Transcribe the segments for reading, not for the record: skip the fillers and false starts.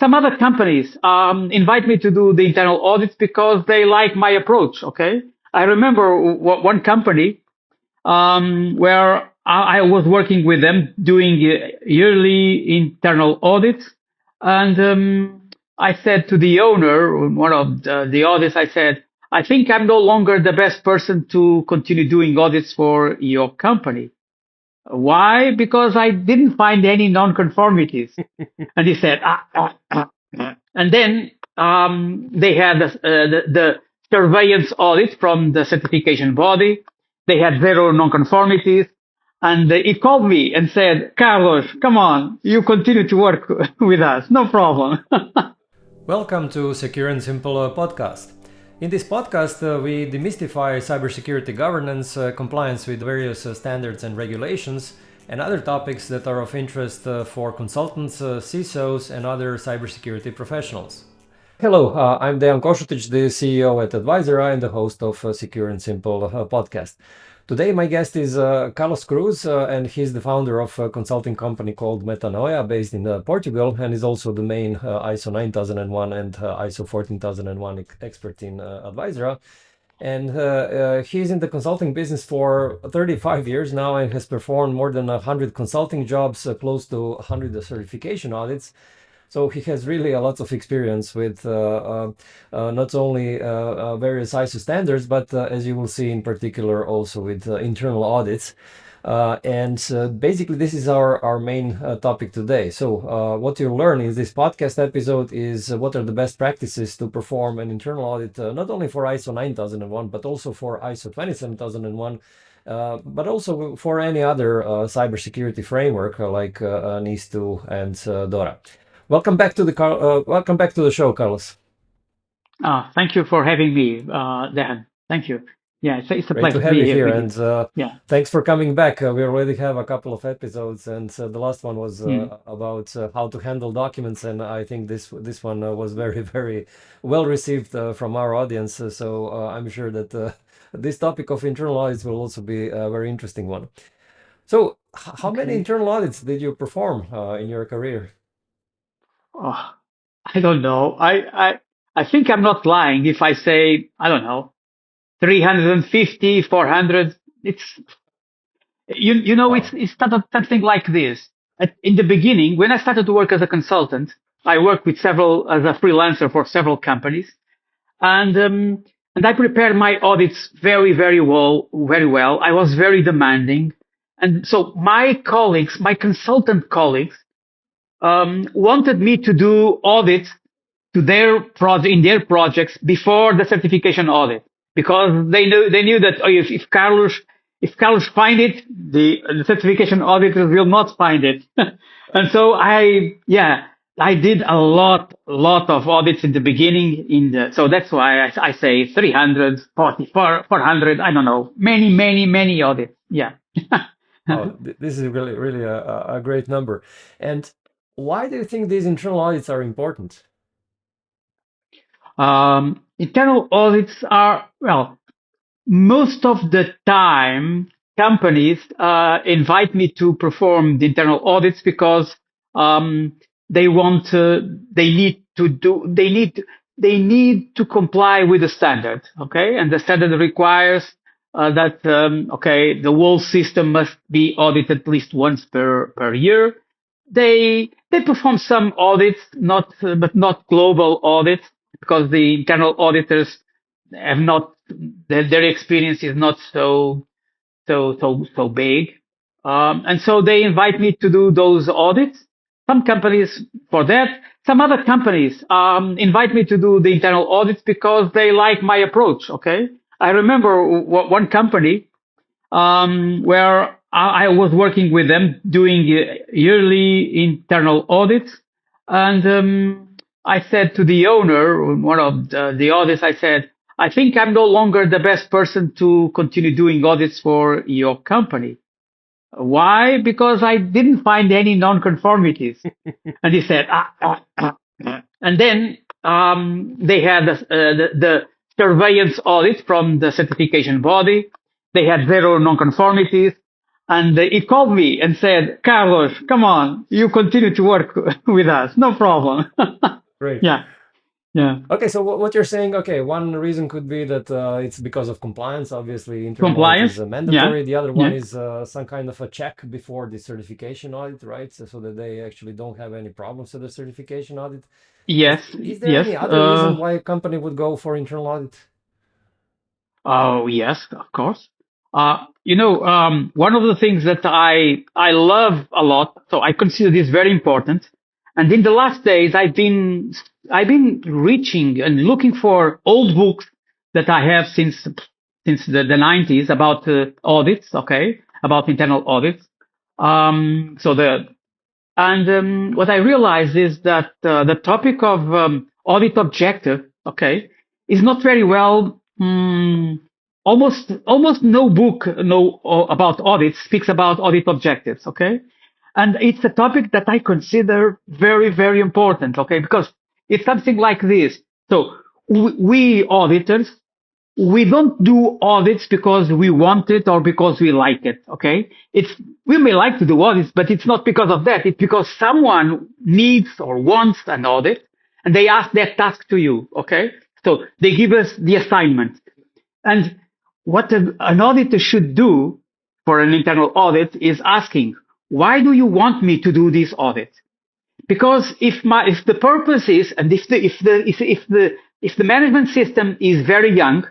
some other companies invite me to do the internal audits because they like my approach. Okay, I remember one company where I was working with them doing yearly internal audits, and I said to the owner, one of the audits, I said, I think I'm no longer the best person to continue doing audits for your company. Why? Because I didn't find any non-conformities. And he said, and then they had the surveillance audit from the certification body. They had zero non-conformities. And he called me and said, Carlos, come on, you continue to work with us. No problem. Welcome to Secure and Simple podcast. In this podcast, we demystify cybersecurity governance, compliance with various standards and regulations, and other topics that are of interest for consultants, CISOs, and other cybersecurity professionals. Hello, I'm Dejan Kosutic, the CEO at Advisera and the host of Secure and Simple podcast. Today, my guest is Carlos Cruz, and he's the founder of a consulting company called Metanoia, based in Portugal, and is also the main ISO 9001 and ISO 14001 expert in Advisera. And he's in the consulting business for 35 years now and has performed more than 100 consulting jobs, close to 100 certification audits. So he has really a lot of experience with not only various ISO standards, but as you will see in particular also with internal audits. Basically this is our main topic today. So what you'll learn in this podcast episode is what are the best practices to perform an internal audit, not only for ISO 9001, but also for ISO 27001. But also for any other cybersecurity framework like NIS2 and DORA. Welcome back to the show, Carlos. Thank you for having me, Dan. Thank you. Yeah, it's a Great pleasure to have you here, with you. and thanks for coming back. We already have a couple of episodes, and the last one was about how to handle documents, and I think this one was very, very well received from our audience. So I'm sure that this topic of internal audits will also be a very interesting one. So, how many internal audits did you perform in your career? Oh, I don't know. I think I'm not lying if I say, I don't know, 350, 400. It's, Wow. it's not something like this. In the beginning, when I started to work as a consultant, I worked as a freelancer for several companies, and I prepared my audits very, very well, very well. I was very demanding. And so my consultant colleagues, wanted me to do audits to in their projects before the certification audit, because they knew that if Carlos find it, the certification auditors will not find it. And so I did a lot of audits in the beginning. So that's why I say 300, 400, I don't know, many audits. Yeah. Oh, this is really a great number. And why do you think these internal audits are important? Internal audits are, well, most of the time, companies invite me to perform the internal audits because they want they need to comply with the standard. Okay, and the standard requires that the whole system must be audited at least once per year. They perform some audits, but not global audits, because the internal auditors have not their experience is not so big, and so they invite me to do those audits. Some companies for that. Some other companies invite me to do the internal audits because they like my approach. Okay, I remember one company where I was working with them doing yearly internal audits, and I said to the owner, one of the audits, I said, I think I'm no longer the best person to continue doing audits for your company. Why? Because I didn't find any non-conformities. And he said, and then they had the surveillance audit from the certification body. They had zero non-conformities. And he called me and said, Carlos, come on, you continue to work with us. No problem. Great. Yeah. Yeah. Okay, so what you're saying, okay, one reason could be that it's because of compliance. Obviously, internal audit Compliance. is Yeah. mandatory. The other one Yeah. is some kind of a check before the certification audit, right? So that they actually don't have any problems with the certification audit. Yes. Is there Yes. any other reason why a company would go for internal audit? Oh, yes, of course. One of the things that I love a lot, so I consider this very important. And in the last days, I've been reaching and looking for old books that I have since the 90s about audits, okay, about internal audits. What I realized is that the topic of audit objective, okay, is not very well. Almost no book about audits speaks about audit objectives, okay, and it's a topic that I consider very, very important, okay, because it's something like this. So we auditors, we don't do audits because we want it or because we like it. Okay. We may like to do audits, but it's not because of that. It's because someone needs or wants an audit and they ask that task to you. Okay. So they give us the assignment. And what an auditor should do for an internal audit is asking, why do you want me to do this audit? Because if the purpose is, and if the management system is very young,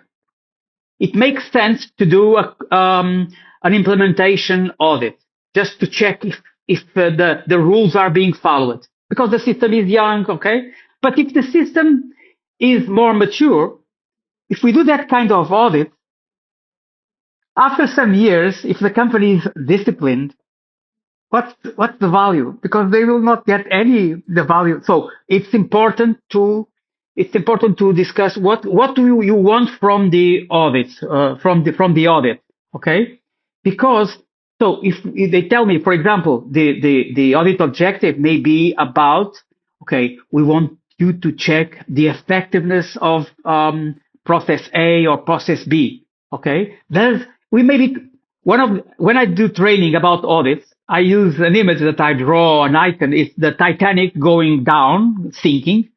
it makes sense to do an implementation audit just to check if the rules are being followed because the system is young, okay? But if the system is more mature, if we do that kind of audit, after some years, if the company is disciplined, what's the value? Because they will not get the value. So it's important to discuss what do you want from the audits, from the audit, okay? Because so if they tell me, for example, the audit objective may be about, okay, we want you to check the effectiveness of process A or process B, okay? We may be when I do training about audits, I use an image that I draw, an icon. It's the Titanic going down, sinking,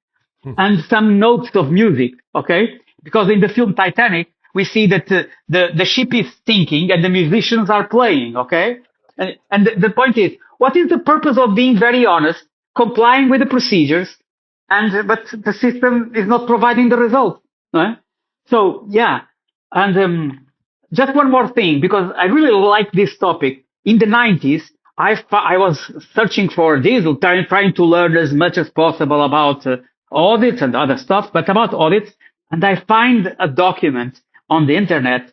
and some notes of music, okay? Because in the film Titanic, we see that the ship is sinking and the musicians are playing, okay? And the point is, what is the purpose of being very honest, complying with the procedures, but the system is not providing the results, right? So yeah, and just one more thing, because I really like this topic. In the 90s, I was searching for this, trying to learn as much as possible about audits and other stuff, but about audits, and I find a document on the internet.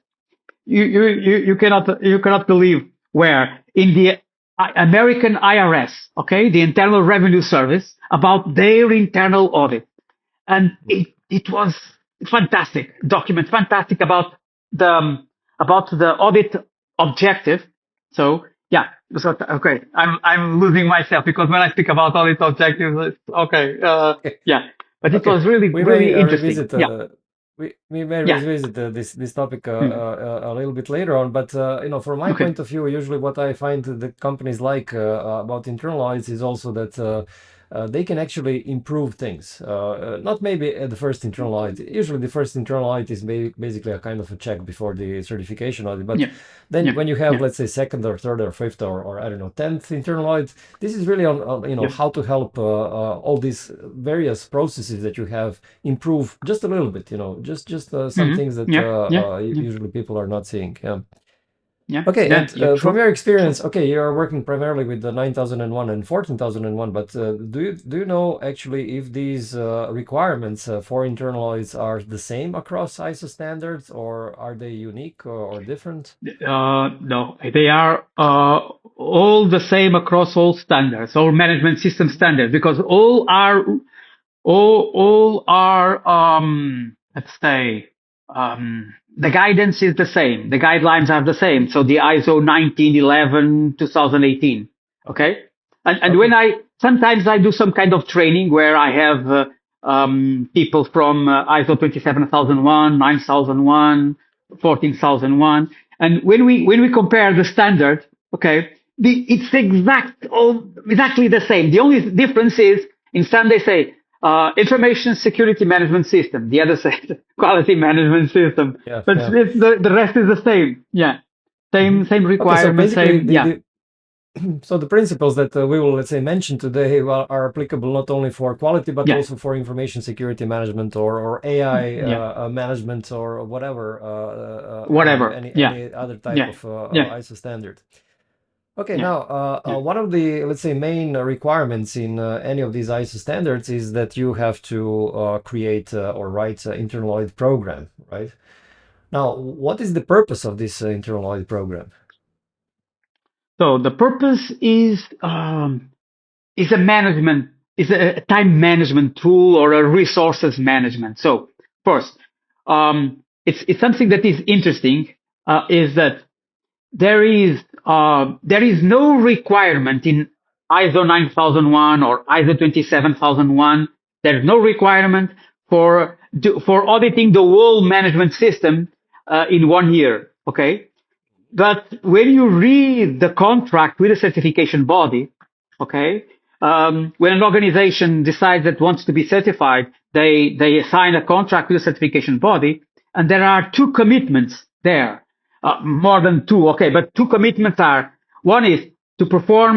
You cannot believe where in the American IRS, okay, the Internal Revenue Service, about their internal audit, and it was fantastic document, fantastic about the audit objective. So yeah, so okay, I'm losing myself because when I speak about audit objectives, okay, yeah, but it Okay, was really we really may interesting. revisit Yeah, we may yeah, revisit this topic mm, a little bit later on. But from my okay, point of view, usually what I find the companies like about internal audits is also that they can actually improve things. Not maybe at the first internal audit. Usually, the first internal audit is basically a kind of a check before the certification audit. But yeah, then yeah, when you have, yeah, let's say, second or third or fifth or I don't know, 10th internal audit, this is really on yeah, how to help all these various processes that you have improve just a little bit. Just some things that yeah, yeah, yeah, usually people are not seeing. Yeah. yeah, Okay, and yeah, from true, your true. experience, okay, you're working primarily with the 9001 and 14001, but do you know actually if these requirements for internal audits are the same across ISO standards, or are they unique or different? No, they are all the same across all standards, all management system standards, because all are let's say the guidance is the same, the guidelines are the same. So the ISO 1911 2018, okay, and when Okay. sometimes I do some kind of training where I have people from ISO 27001, 9001, 14001, and when we compare the standard, Okay, it's exactly the same. The only difference is in some they say information security management system. The other says quality management system. Yeah, But yeah. the rest is the same. Yeah, Hmm. same Okay, so requirements. basically, Same. Yeah, so the principles that we will, let's say, mention today are applicable not only for quality, but yeah, also for information security management or AI yeah. management or whatever, Whatever. Yeah, any other type yeah, of yeah, ISO standard. Okay, yeah, now yeah. one of the, let's say, main requirements in any of these ISO standards is that you have to create or write an internal audit program, right? Now, what is the purpose of this internal audit program? So the purpose is a management is a time management tool or a resources management. So first, it's something that is interesting is that there is no requirement in ISO 9001 or ISO 27001. There's no requirement for auditing the whole management system in 1 year. Okay, but when you read the contract with a certification body, okay, when an organization decides that wants to be certified, they sign a contract with a certification body, and there are two commitments there, more than two, okay, but two commitments are one is to perform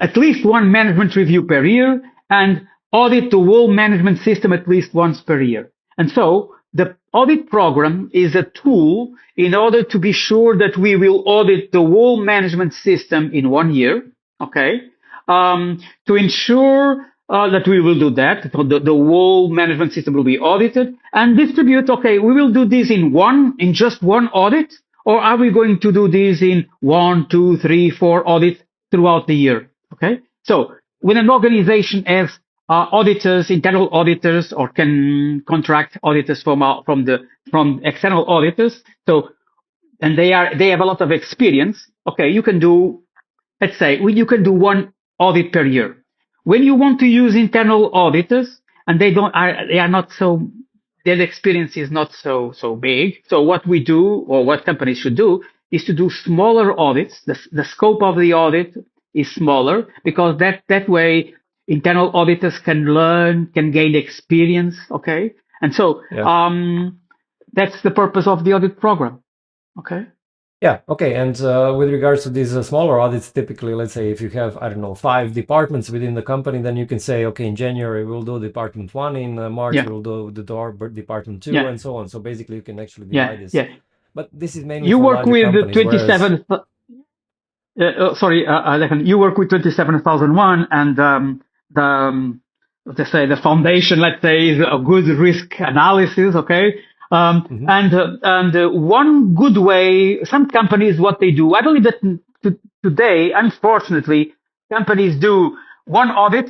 at least one management review per year, and audit the whole management system at least once per year. And so the audit program is a tool in order to be sure that we will audit the whole management system in 1 year, okay? To ensure that we will do that, the whole management system will be audited and distribute, okay, we will do this in just one audit, or are we going to do this in 1, 2, 3, 4 audits throughout the year, okay? So when an organization has auditors, internal auditors, or can contract auditors from external auditors. So, and they have a lot of experience. Okay, you can do, let's say, you can do one audit per year. When you want to use internal auditors, and they are not so, their experience is not so big. So what we do, or what companies should do, is to do smaller audits. The scope of the audit is smaller because that way internal auditors can learn, can gain experience. Okay, and so Yeah. that's the purpose of the audit program. Okay. Yeah, okay. And with regards to these smaller audits, typically, let's say if you have, I don't know, 5 departments within the company, then you can say, okay, in January we'll do department one, in March Yeah. we'll do the department two, Yeah. and so on. So basically, you can actually Yeah. divide this. Yeah. But this is mainly You for work larger with companies, whereas 27. Sorry, Dejan, you work with 27001, and let's say the foundation, let's say, is a good risk analysis. Okay, Mhm. and one good way, some companies what they do, I believe that today, unfortunately, companies do one audit.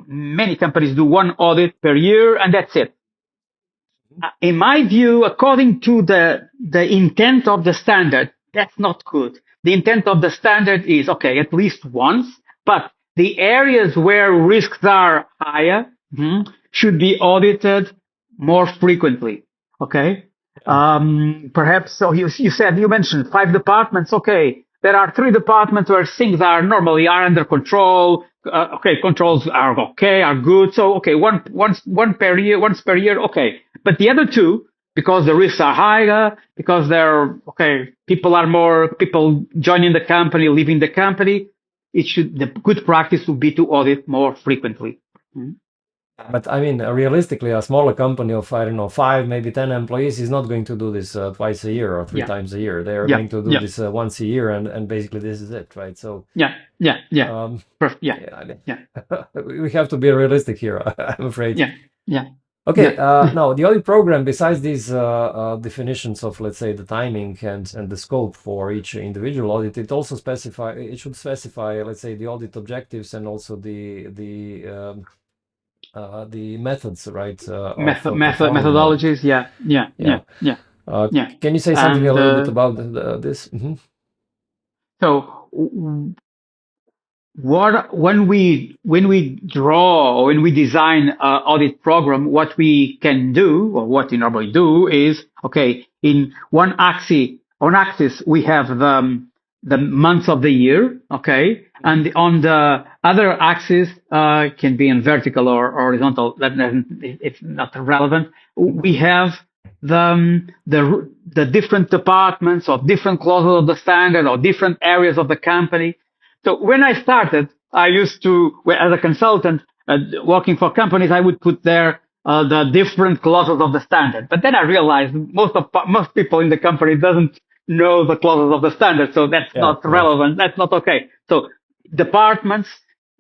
Many companies do one audit per year, and that's it. In my view, according to the intent of the standard, that's not good. The intent of the standard is, okay, at least once, but the areas where risks are higher should be audited more frequently. Okay. Yeah. Perhaps, so you mentioned 5 departments. Okay. There are 3 departments where things are normally under control. Okay. Controls are okay, are good. So, okay. Once per year. Okay. But the other two, because the risks are higher, because people joining the company, leaving the company, the good practice would be to audit more frequently. Mhm. But I mean, realistically, a smaller company of, I don't know, 5, maybe 10 employees is not going to do this twice a year or three Yeah, times a year. They are yeah, going to do yeah, this once a year, and basically this is it, right? So, yeah, yeah, yeah, yeah, yeah, I mean, yeah, we have to be realistic here, I'm afraid. yeah, yeah, Okay, yeah, now the audit program, besides these definitions of, let's say, the timing and the scope for each individual audit, it should specify, let's say, the audit objectives and also the methods, right, of performing the audit. methodologies. Yeah, yeah, Yeah. yeah, yeah, yeah. Can you say something a And little bit about this? so when we draw or when we design an audit program, what we can do or what we normally do is, okay, in on axis we have the months of the year, okay? And on the other axis, can be in vertical or horizontal, it's not relevant. We have the different departments or different clauses of the standard or different areas of the company. So when I started, I used to, as a consultant, working for companies, I would put there the different clauses of the standard. But then I realized most people in the company doesn't know the clauses of the standard, so that's not relevant. That's not okay. So departments,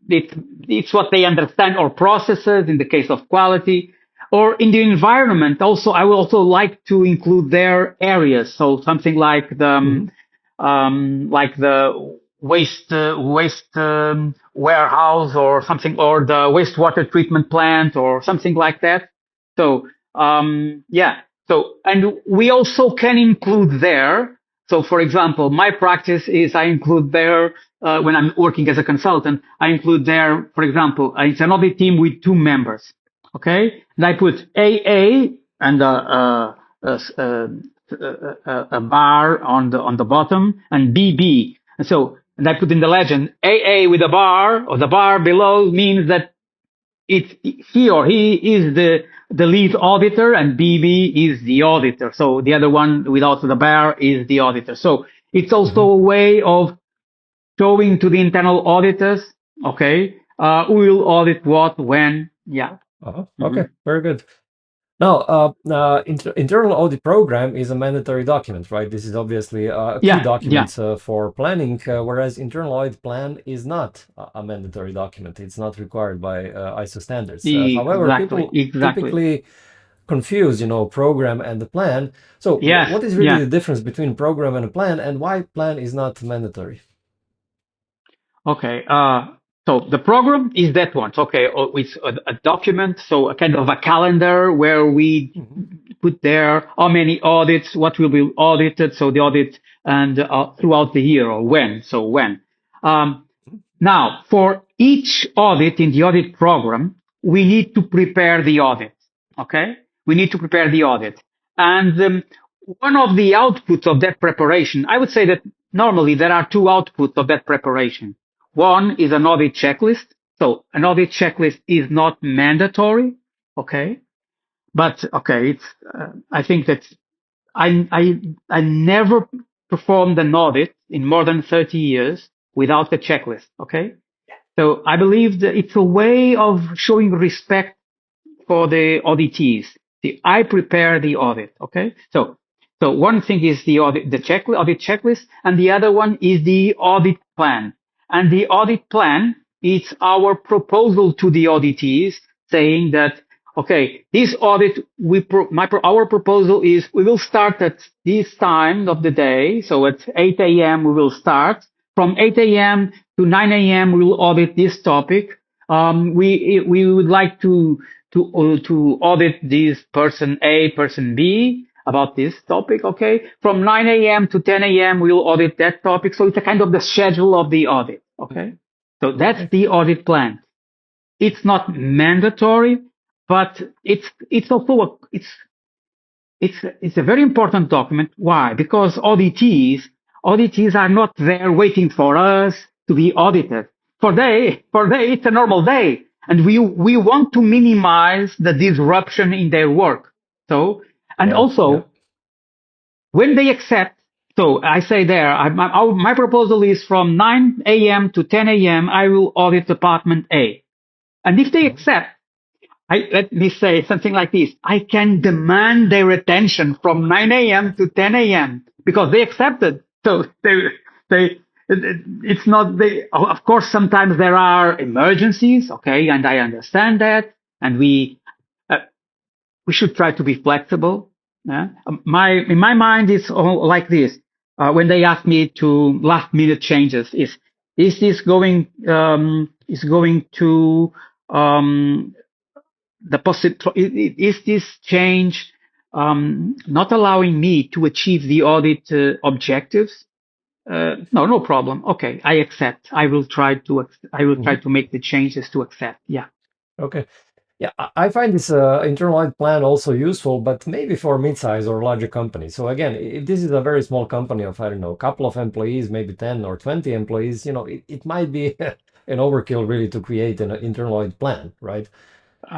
it's what they understand, or processes in the case of quality, or in the environment. Also, I would also like to include their areas. So something like the waste warehouse or something, or the wastewater treatment plant or something like that. So So, and we also can include there. So, for example, my practice is I include there, when I'm working as a consultant, I include there, for example, it's an audit team with 2 members. Okay. And I put AA and a bar on the bottom, and BB. And so, and I put in the legend, AA with a bar, or the bar below, means that he or he is the lead auditor, and BB is the auditor. So the other one without the bar is the auditor. So it's also a way of showing to the internal auditors, okay, who will audit what, when, yeah. Okay, very good. Now, internal audit program is a mandatory document, right? This is obviously a key document for planning, whereas internal audit plan is not a mandatory document. It's not required by ISO standards. However, people typically confuse, program and the plan. So what is really the difference between program and a plan, and why plan is not mandatory? Okay. So the program is that one. Okay, it's a document, so a kind of a calendar where we put there how many audits, what will be audited, so the audit, and throughout the year, or when. So when. Now, for each audit in the audit program, we need to prepare the audit. Okay, we need to prepare the audit, and one of the outputs of that preparation, I would say that normally there are 2 outputs of that preparation. One is an audit checklist. So an audit checklist is not mandatory, okay? But okay, it's. I think that I never performed an audit in more than 30 years without a checklist, okay? So I believe that it's a way of showing respect for the auditees. I prepare the audit, okay? So one thing is the audit checklist, and the other one is the audit plan. And the audit plan is our proposal to the auditees, saying that, okay, this audit, our proposal is we will start at this time of the day. So at 8 a.m. we will start. From 8 a.m. to 9 a.m. we will audit this topic. We would like to audit this person A, person B about this topic, okay? From 9 a.m. to 10 a.m. we'll audit that topic. So it's a kind of the schedule of the audit, okay? So that's the audit plan. It's not mandatory, but it's also it's a very important document. Why? Because auditees are not there waiting for us to be audited. For they, it's a normal day. And we want to minimize the disruption in their work. So, and when they accept, so I say there, my proposal is from 9 a.m. to 10 a.m. I will audit department A. And if they accept, let me say something like this, I can demand their attention from 9 a.m. to 10 a.m. because they accepted. So it's not, of course, sometimes there are emergencies, okay, and I understand that, and we should try to be flexible. In my mind, it's all like this. When they ask me to last minute changes, is this going to is this change not allowing me to achieve the audit objectives? No problem. Okay, I accept. I will try to make the changes to accept. Yeah. Okay. Yeah, I find this internal audit plan also useful, but maybe for mid-size or larger companies. So again, if this is a very small company of, I don't know, a couple of employees, maybe 10 or 20 employees, it might be an overkill really to create an internal audit plan, right?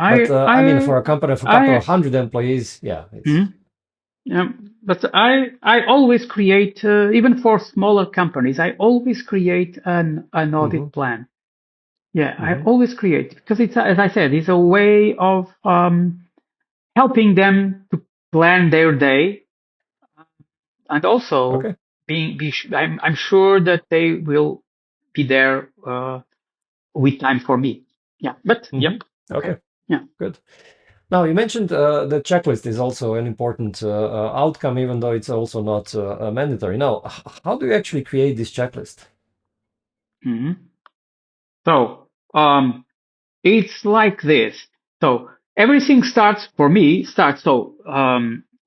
But I I mean, I for a company of a couple I of hundred employees, yeah, it's hmm, yeah, but I always create even for smaller companies. I always create an hmm audit plan. Yeah, I hmm always create because it's as I said, it's a way of helping them to plan their day and also okay. I'm sure that they will be there with time for me. Yeah, but yep, hmm okay, Okay, yeah. good. Now, you mentioned the checklist is also an important outcome, even though it's also not mandatory. Now, how do you actually create this checklist? Hmm. So it's like this. So everything starts for me starts. So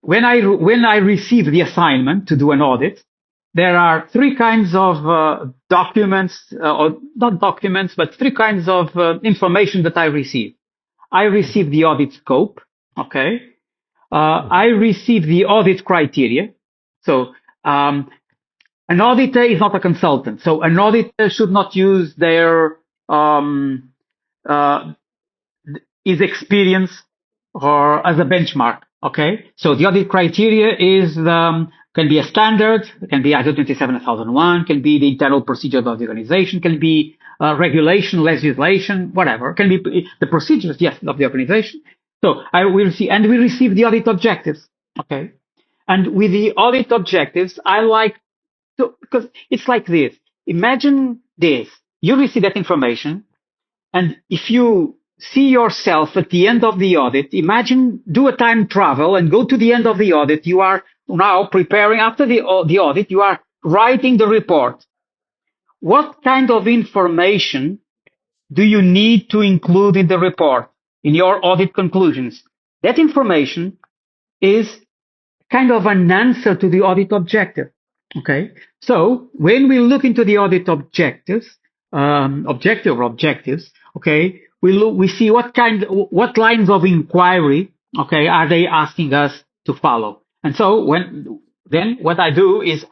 when I receive the assignment to do an audit, there are three kinds of documents, or not documents, but three kinds of information that I receive. I receive the audit scope. Okay. I hmm receive the audit criteria. So um, an auditor is not a consultant. So an auditor should not use their um, uh, his experience or as a benchmark. Okay, so the audit criteria is can be a standard, can be ISO 27001, can be the internal procedures of the organization, can be regulation, legislation, whatever. Can be the procedures, yes, of the organization. So I will see, and we receive the audit objectives. Okay, and with the audit objectives, I like to because it's like this. Imagine this: you receive that information, and if you see yourself at the end of the audit, imagine do a time travel and go to the end of the audit. You are now preparing after the audit, you are writing the report. What kind of information do you need to include in the report, in your audit conclusions? That information is kind of an answer to the audit objective. Okay, so when we look into the audit objectives. Okay, we see what lines of inquiry. Okay, are they asking us to follow? And so then what I do is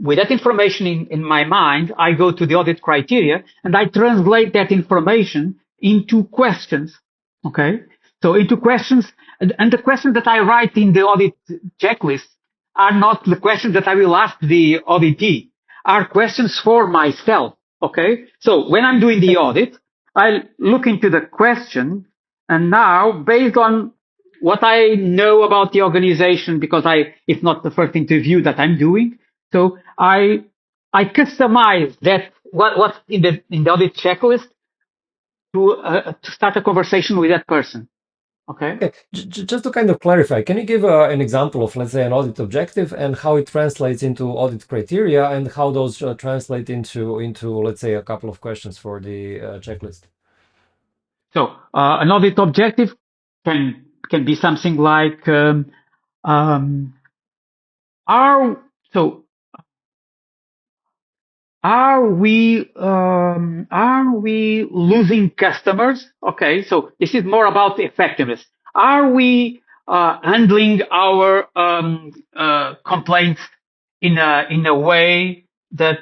with that information in my mind, I go to the audit criteria and I translate that information into questions. Okay. So into questions, and the questions that I write in the audit checklist are not the questions that I will ask the auditee, are questions for myself. Okay. So when I'm doing the Okay. audit, I look into the question, and now based on what I know about the organization, because it's not the first interview that I'm doing. So I customize that what's in the audit checklist to start a conversation with that person. Okay. Okay, just to kind of clarify, can you give an example of, let's say, an audit objective and how it translates into audit criteria and how those translate into, let's say, a couple of questions for the checklist? So an audit objective can be something like um, are so are we losing customers? Okay, so this is more about effectiveness. Are we handling our complaints in a way that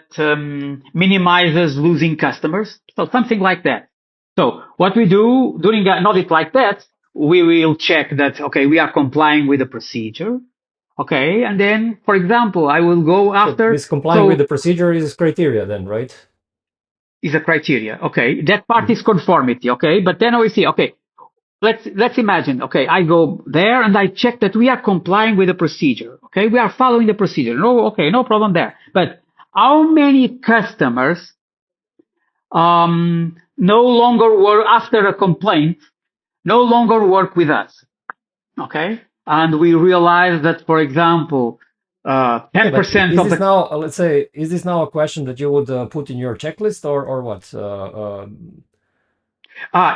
minimizes losing customers? So something like that. So what we do during an audit like that, we will check that okay, we are complying with the procedure. Okay, and then, for example, I will go So after. this complying with the So procedure is criteria then, right? is a criteria. Okay, that part hmm is conformity. Okay, but then we see. Okay, let's imagine. Okay, I go there and I check that we are complying with the procedure. Okay, we are following the procedure. No, okay, no problem there. But how many customers no longer work after a complaint? No longer work with us. Okay, and we realize that, for example, Okay, but 10% is of this the now, let's say, is this now a question that you would put in your checklist or what?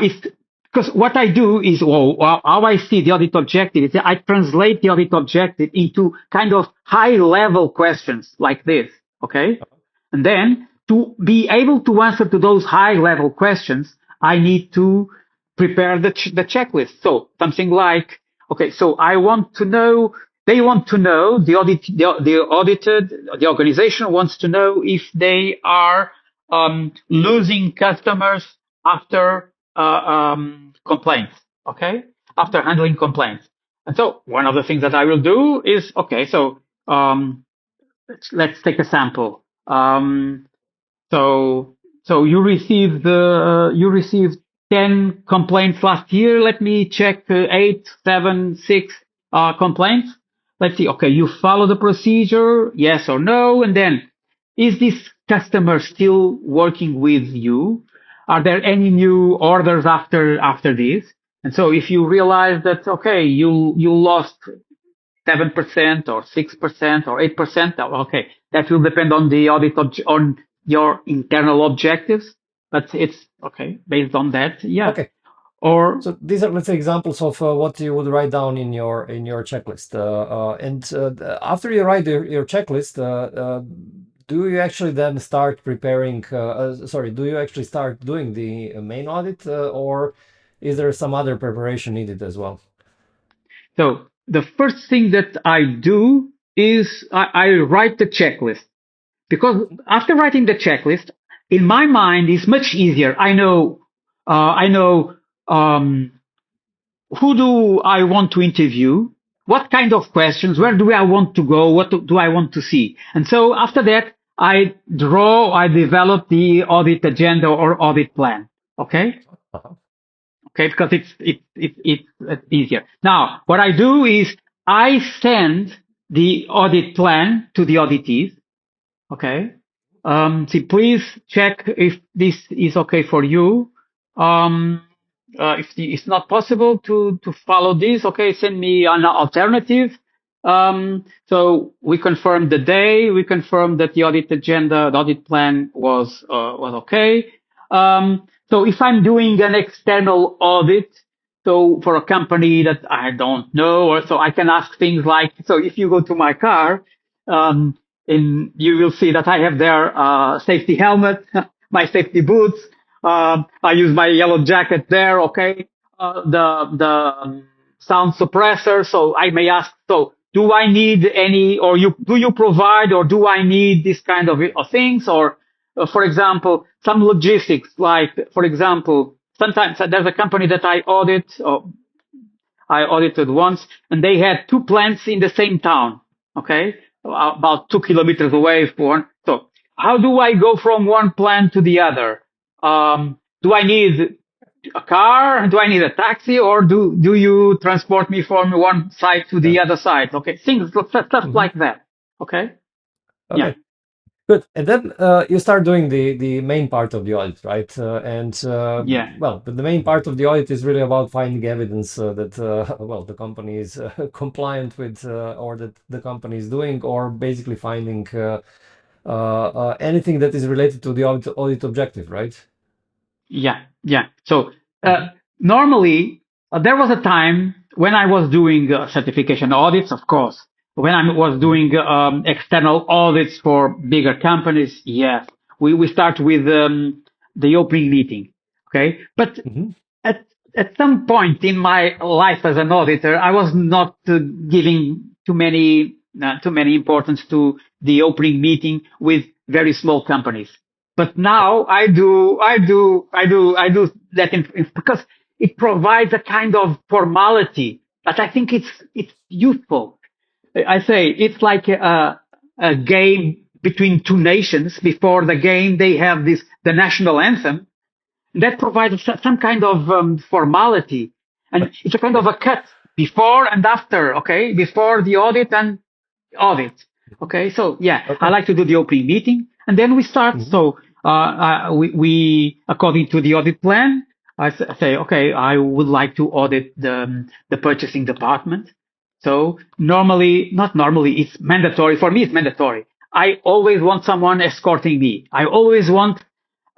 It's because what I do is, well, how I see the audit objective is that I translate the audit objective into kind of high level questions like this. Okay. And then to be able to answer to those high level questions, I need to prepare the checklist. So something like, okay, so I want to know, they want to know, the audited, the organization wants to know if they are losing customers after complaints, okay, after handling complaints. And so one of the things that I will do is, okay, so let's take a sample. So you received 10 complaints last year. Let me check 8, 7, 6 complaints. Let's see. Okay, you follow the procedure, yes or no, and then is this customer still working with you? Are there any new orders after this? And so if you realize that okay, you lost 7% or 6% or 8%. Okay, that will depend on the audit on your internal objectives, but it's okay based on that. Yeah. Okay. Or so these are, let's say, examples of what you would write down in your checklist. After you write your checklist, do you actually then start preparing? Do you actually start doing the main audit, or is there some other preparation needed as well? So the first thing that I do is I write the checklist, because after writing the checklist, in my mind, it's much easier. I know. Who do I want to interview? What kind of questions? Where do I want to go? What do I want to see? And so after that, I develop the audit agenda or audit plan. Okay. Uh-huh. Okay. Because it's easier. Now, what I do is I send the audit plan to the auditees. Okay. See, please check if this is okay for you. If it's not possible to follow this, okay, send me an alternative. So we confirmed the day, we confirmed that the audit agenda, the audit plan was okay. So if I'm doing an external audit, so for a company that I don't know, or so I can ask things like, so if you go to my car, you will see that I have their safety helmet, my safety boots. I use my yellow jacket there. Okay, the sound suppressor. So I may ask, so do I need any, or do you provide, or do I need this kind of things? Or, for example, some logistics, like for example, sometimes there's a company that I audited once, and they had two plants in the same town. Okay, about 2 kilometers away. So how do I go from one plant to the other? Do I need a car? Do I need a taxi? Or do you transport me from one side to the other side? Okay, stuff like that. Okay. Okay. Good. And then you start doing the main part of the audit, right? Well, the main part of the audit is really about finding evidence that the company is compliant with or that the company is doing, or basically finding anything that is related to the audit objective, right? Yeah. So normally there was a time when I was doing certification audits, of course. When I was doing external audits for bigger companies, yes, we start with the opening meeting, okay? But at some point in my life as an auditor, I was not giving too many importance to the opening meeting with very small companies. But now I do that because it provides a kind of formality that I think it's useful. I say it's like a game between two nations. Before the game, they have the national anthem that provides some kind of formality, and it's a kind of a cut before and after. Okay, before the audit and audit. Okay, so yeah, I like to do the opening meeting, and then we start. So we according to the audit plan, I say, okay, I would like to audit the purchasing department. So not normally, it's mandatory. For me, it's mandatory. I always want someone escorting me. I always want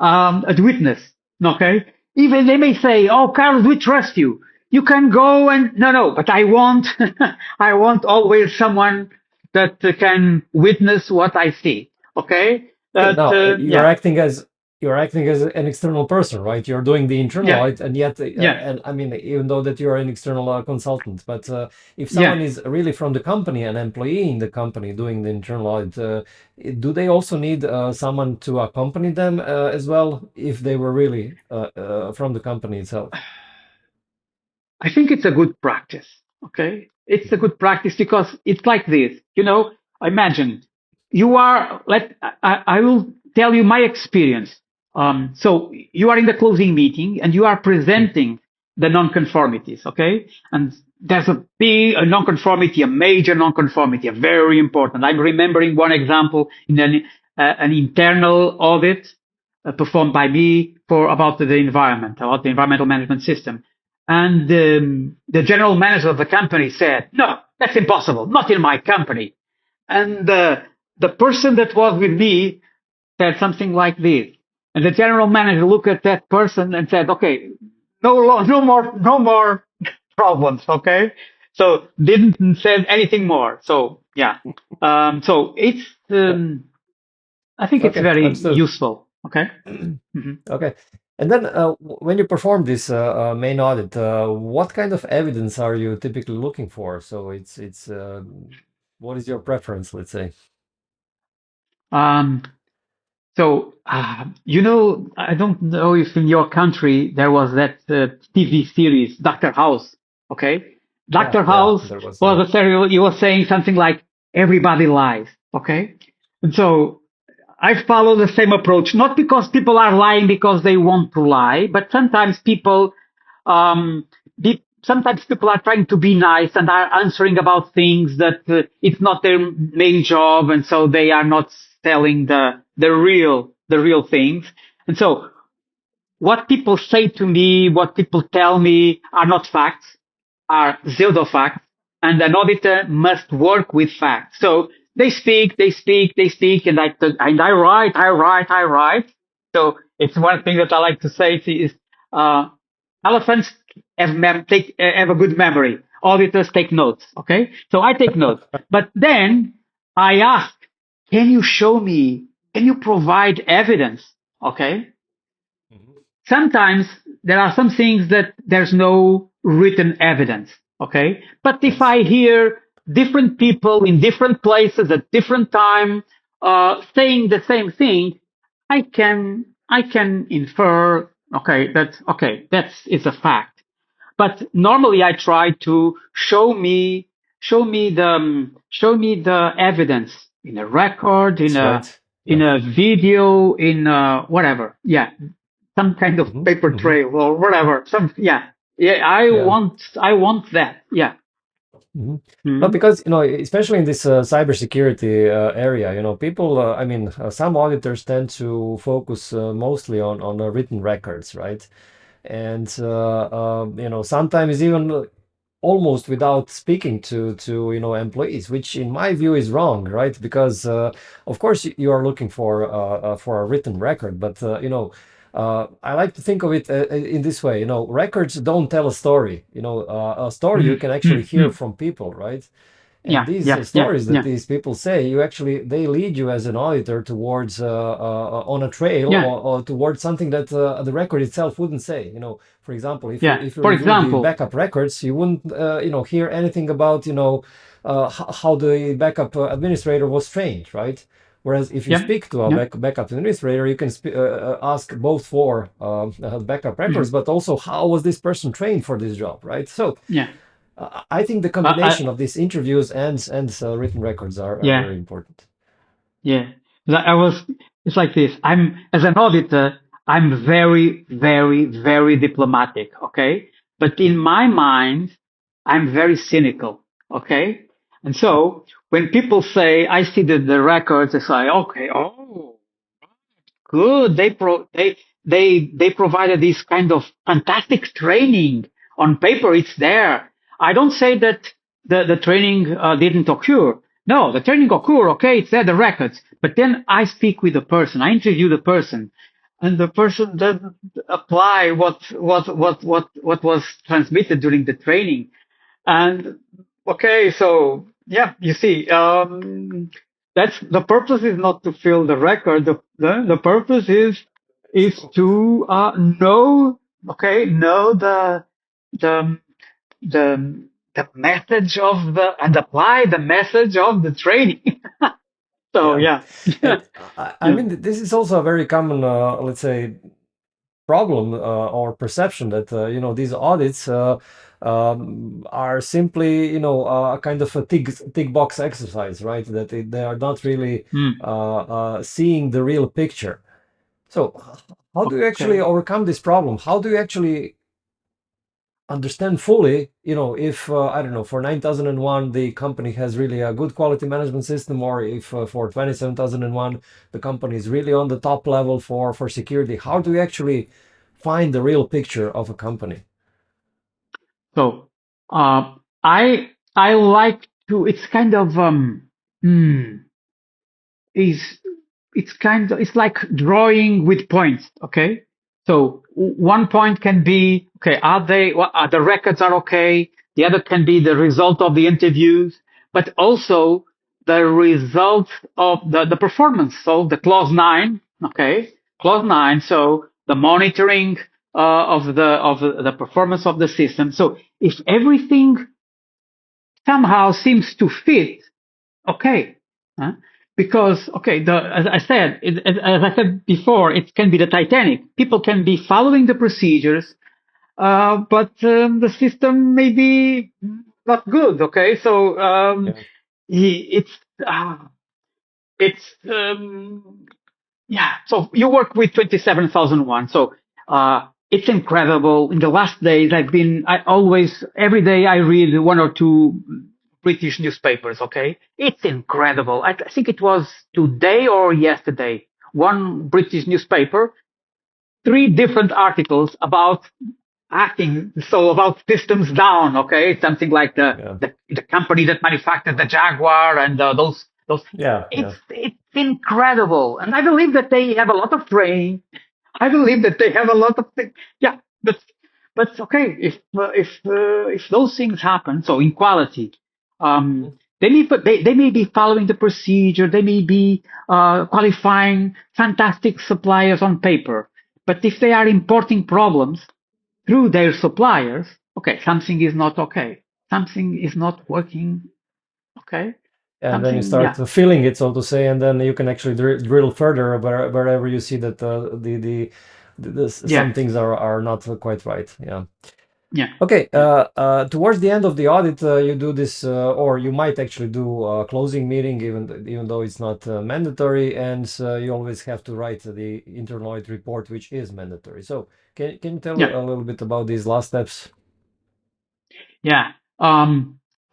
a witness. Okay? Even they may say, oh, Carlos, we trust you. You can go and no, but I want, I want always someone that can witness what I see. Okay? You're acting as you're acting as an external person, right? You're doing the internal Yeah, audit, and yet, yeah, and I mean, even though that you're an external consultant, but if yeah. someone is really from the company, an employee in the company doing the internal audit, do they also need someone to accompany them as well, if they were really from the company itself? I think it's a good practice. Okay. It's a Mhm. good practice because it's like this. Imagine you are, I will tell you my experience. So you are in the closing meeting and you are Mhm. presenting the nonconformities. Okay. And there's a nonconformity, a major nonconformity, a very important. I'm remembering one example in an internal audit performed by me for about the environment, about the environmental management system. And the general manager of the company said, "No, that's impossible. Not in my company." And the person that was with me said something like this. And the general manager looked at that person and said, "Okay, no more problems." Okay. So didn't say anything more. So yeah. So Yeah. I think it's Okay, very understood. useful. Okay. Mhm. Okay. And then when you perform this main audit, what kind of evidence are you typically looking for? So it's what is your preference, let's say? Um, I don't know if in your country there was that TV series, Dr. House. Okay. Yeah, Dr. yeah, House there was was a serial, he was saying something like, everybody lies. Okay. And so I follow the same approach, not because people are lying because they want to lie, but um, sometimes people are trying to be nice and are answering about things that it's not their main job, and so they are not telling the real things. And so what people say to me, what people tell me are not facts, are pseudo facts, and an auditor must work with facts. So they speak, and I write. So it's one thing that I like to say is uh, elephants have a good memory. Auditors take notes. Okay, so I take notes, but then I ask, can you show me? Can you provide evidence? Okay, Mhm. sometimes there are some things that there's no written evidence. Okay. But if Yes. I hear different people in different places at different time, saying the same thing, I can infer, that's it's a fact. But normally I try to show me the evidence in a record, in That's a right. in Yeah. a video, in whatever. Yeah, some kind of Hmm. paper Hmm. trail or whatever. Yeah. I Yeah. want I want that. Yeah. Hmm. No, Mhm. because especially in this cybersecurity area, people. I mean, some auditors tend to focus mostly on written records, right? And sometimes even almost without speaking to employees, which in my view is wrong, right? Because of course you are looking for a written record, but I like to think of it in this way. Records don't tell a story. A story you Mhm. can actually Mhm. hear Mhm. from people, right? And Yeah. these Yeah. Yeah. stories that Yeah. these people say, they lead you as an auditor towards on a trail, Yeah. or towards something that the record itself wouldn't say. For example, if you Yeah. if you For review the example. backup records, you wouldn't hear anything about how the backup administrator was trained, right? Whereas if you Yeah. speak to a Yeah. backup administrator, you can ask both for backup records, Mhm. but also how was this person trained for this job, right? So Yeah. I think the I combination of these interviews and written records are Yeah. very important. Yeah. I was. It's like this. I'm as an auditor. I'm very, very, very diplomatic. Okay. But in my mind, I'm very cynical. Okay. And so when people say, I see the records, I say, okay, oh, good. They provided this kind of fantastic training. On paper, it's there. I don't say that the training didn't occur. No, the training occurred. Okay, it's there, the records. But then I speak with the person. I interview the person, and the person doesn't apply what was transmitted during the training. And okay, so yeah, you see, that's the purpose is not to fill the record. The purpose is is to know the the the the message of the and apply the message of the training. So Yeah, yeah, and I yeah. mean, this is also a very common, let's say, problem or perception that these audits are simply a kind of a tick box exercise, right? That they are not really Mm. seeing the real picture. So, how do you actually Okay. overcome this problem? How do you actually understand fully, if I don't know, for 9001 the company has really a good quality management system, or if for 27001 the company is really on the top level for security? How do you actually find the real picture of a company? So I like to. It's kind of hmm, is it's like drawing with points. Okay, so one point can be okay, are the records are okay. The other can be the result of the interviews, but also the result of the performance. So the clause 9, okay, clause 9, so the monitoring of the performance of the system. So if everything somehow seems to fit, okay. Huh? Because, okay, as I said, as I said before, it can be the Titanic. People can be following the procedures, but the system may be not good. Okay, so Yeah. it's uh, it's yeah. So you work with 27,001. So it's incredible. In the last days, I always, every day I read one or two British newspapers. Okay. It's incredible. I think it was today or yesterday. One British newspaper, three different articles about acting. So about systems down. Okay. Something like Yeah. the company that manufactured the Jaguar and those. Yeah. Yeah. It's incredible. And I believe that they have a lot of training. I believe that they have a lot of things. Yeah, but okay. If those things happen, so in quality, Mhm. they may be following the procedure. They may be qualifying fantastic suppliers on paper. But if they are importing problems through their suppliers, okay, something is not okay. Something is not working. Okay, And then you something. start Yeah, feeling it, so to say, and then you can actually drill further wherever you see that yeah, some things are not quite right. Yeah. yeah, Okay, yeah, towards the end of the audit, you do this, or you might actually do a closing meeting, even though it's not mandatory, and you always have to write the internal audit report, which is mandatory. So, can you tell yeah. a little bit about these last steps? Yeah.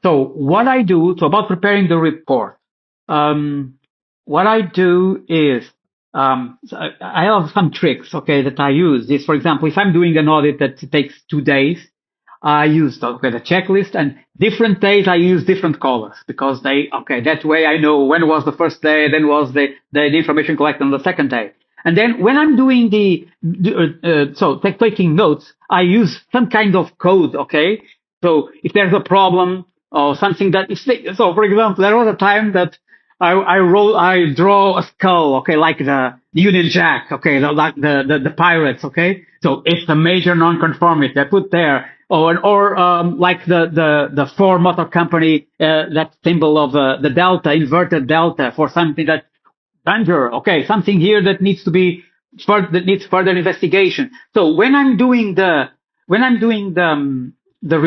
So what I do, so about preparing the report, um, what I do is, so I have some tricks, okay, that I use. This, for example, if I'm doing an audit that takes 2 days, I use the checklist, and different days I use different colors because that way I know when was the first day, then was the information collected on the second day. And then when I'm doing taking notes, I use some kind of code, okay? So if there's a problem or something so for example, there was a time that I draw a skull, okay, like the Union Jack, okay, like the pirates, okay. So it's a major nonconformity I put there, or like the Ford Motor Company, that symbol of the delta, inverted delta for something that danger, okay, something here that needs further investigation. So when I'm doing the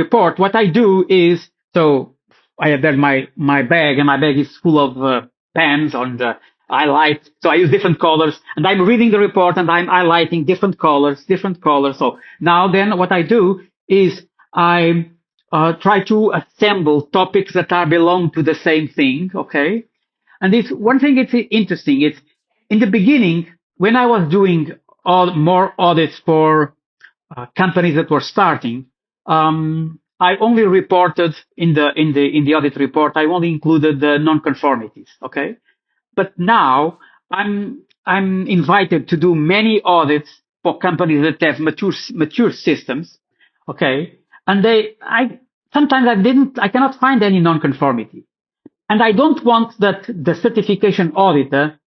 report, what I do is, so I have there my bag, and my bag is full of pens on the highlight. So I use different colors, and I'm reading the report, and I'm highlighting different colors, different colors. So now then, what I do is I try to assemble topics that are belong to the same thing, okay? And it's one thing. It's interesting. It's in the beginning when I was doing more audits for companies that were starting. I only reported in the audit report. I only included the non-conformities. Okay, but now I'm invited to do many audits for companies that have mature systems. Okay, and I sometimes I cannot find any non-conformity. And I don't want that the certification auditor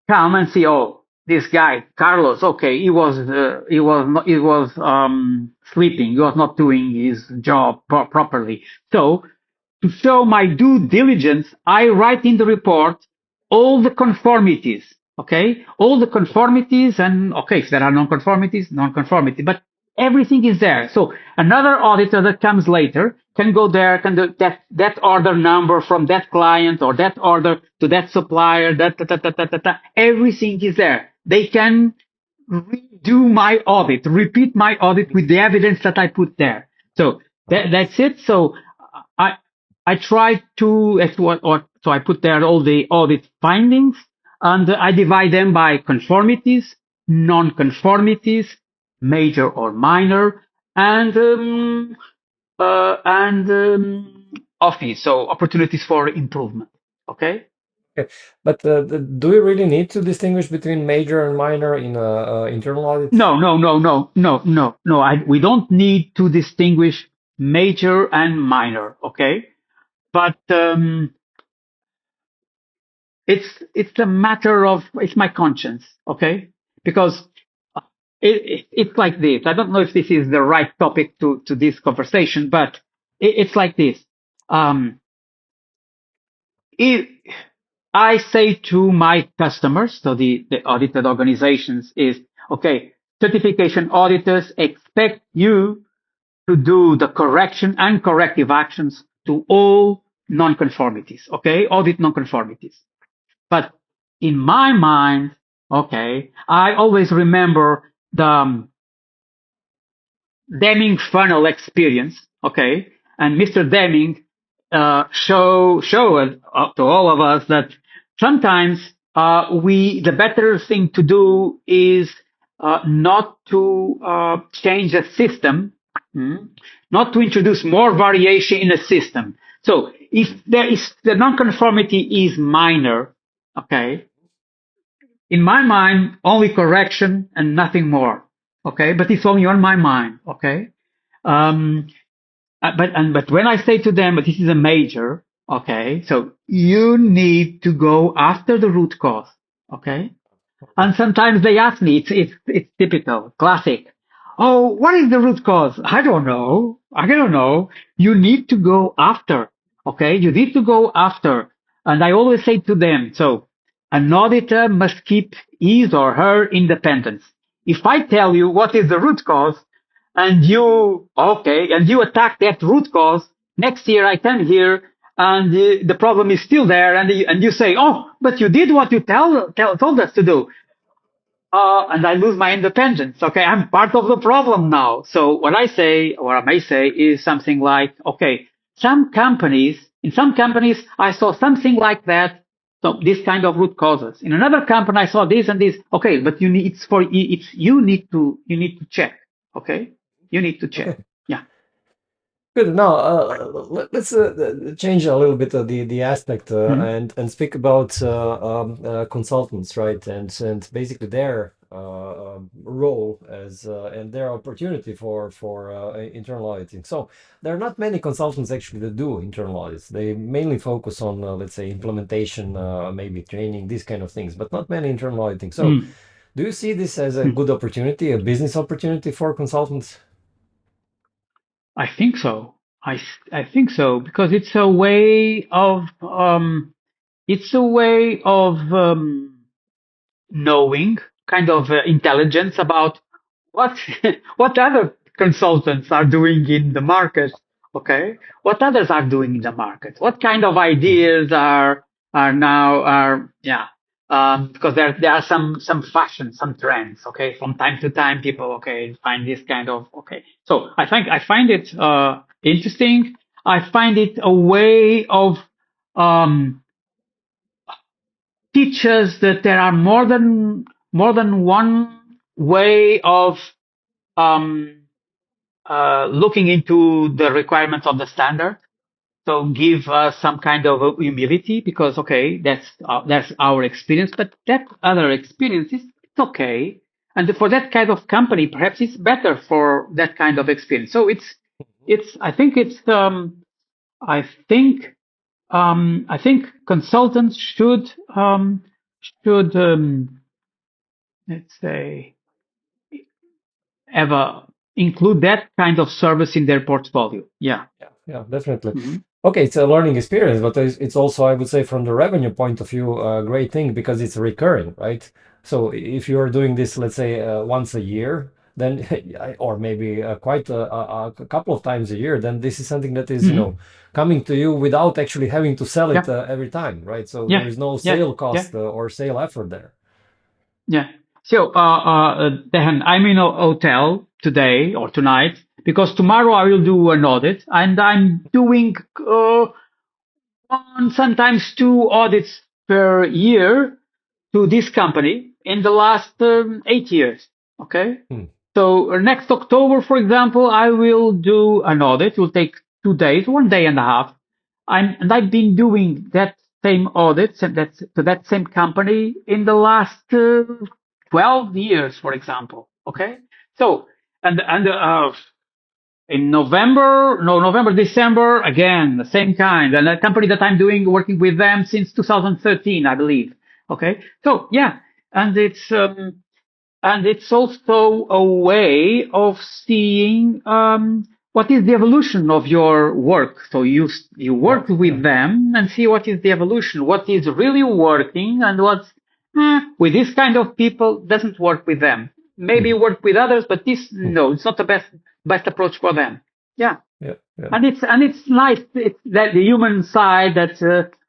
come and say, oh, this guy Carlos, okay, he was sleeping. He was not doing his job properly. So to show my due diligence, I write in the report all the conformities. Okay, all the conformities, and okay, if there are non-conformities, non-conformity, but everything is there. So another auditor that comes later can go there, can do that order number from that client or that order to that supplier, everything is there. They can redo my audit, repeat my audit with the evidence that I put there. So that's it. So I I try to so I put there all the audit findings, and I divide them by conformities, non-conformities, major or minor, and office, so opportunities for improvement. Okay. Okay. But do we really need to distinguish between major and minor in internal audit? No. We don't need to distinguish major and minor. Okay, but it's a matter of it's my conscience. Okay, because it's like this. I don't know if this is the right topic to this conversation, but it's like this. Um, if I say to my customers, so the audited organizations is, okay, certification auditors expect you to do the correction and corrective actions to all nonconformities, okay, audit nonconformities. But in my mind, okay, I always remember the Deming funnel experience, okay, and Mr. Deming showed to all of us that sometimes the better thing to do is not to change a system, not to introduce more variation in a system. So if the nonconformity is minor, okay, in my mind, only correction and nothing more. Okay, but it's only on my mind. Okay, um, but when I say to them, but this is a major. Okay, so you need to go after the root cause. Okay, and sometimes they ask me, it's typical, classic. Oh, what is the root cause? I don't know. I don't know. You need to go after. Okay, you need to go after. And I always say to them, so an auditor must keep his or her independence. If I tell you what is the root cause, and you attack that root cause, next year I come here and the problem is still there, and you say, oh, but you did what you told us to do, and I lose my independence. Okay, I'm part of the problem now. So what I say, or I may say, is something like, okay, in some companies, I saw something like that. So this kind of root causes. In another company, I saw this and this. Okay, but you need to check. Okay, you need to check. Okay. Yeah. Good. Now, let's change a little bit the aspect Mhm. and speak about consultants, right? And basically their role as and their opportunity for internal auditing. So there are not many consultants actually that do internal audits. They mainly focus on, let's say, implementation, maybe training, these kind of things, but not many internal auditing. So Mm. do you see this as a Mm. good opportunity, a business opportunity for consultants? I think so. I think so because it's a way of knowing, kind of intelligence about what what other consultants are doing in the market. Okay, what others are doing in the market. What kind of ideas are now are yeah. Because there are some fashion, some trends. Okay, from time to time, people find this kind of okay. So I find it interesting. I find it a way of um, teaches that there are more than one way of um, looking into the requirements of the standard. So give us some kind of humility because okay, that's our experience, but that other experience is it's okay. And for that kind of company, perhaps it's better for that kind of experience. So it's I think I think consultants should let's say, ever include that kind of service in their portfolio. Yeah. Yeah, definitely. Hmm. Okay, it's a learning experience, but it's also, I would say, from the revenue point of view, a great thing because it's recurring, right? So if you're doing this, let's say, once a year, then, or maybe quite a couple of times a year, then this is something that is, Hmm. coming to you without actually having to sell it Yeah. every time, right? So there Yeah. is no Yeah. sale Yeah. cost or sale effort there. Yeah. So, Dejan, I'm in a hotel today or tonight because tomorrow I will do an audit, and I'm doing one, sometimes two audits per year to this company in the last 8 years. Okay. Hmm. So next October, for example, I will do an audit. It will take 2 days, 1 day and a half. I've been doing that same audit to that same company in the last 12 years, for example. Okay. So, and in November, December, again, the same kind. And a company that I'm working with them since 2013, I believe. Okay. So yeah, and it's also a way of seeing what is the evolution of your work. So you Yeah, work yeah. with them and see what is the evolution, what is really working, and what's with this kind of people doesn't work with them. Maybe Mhm. work with others, but this Hmm. no, it's not the best approach for them. Yeah, Yeah, yeah. and it's nice. It's that the human side that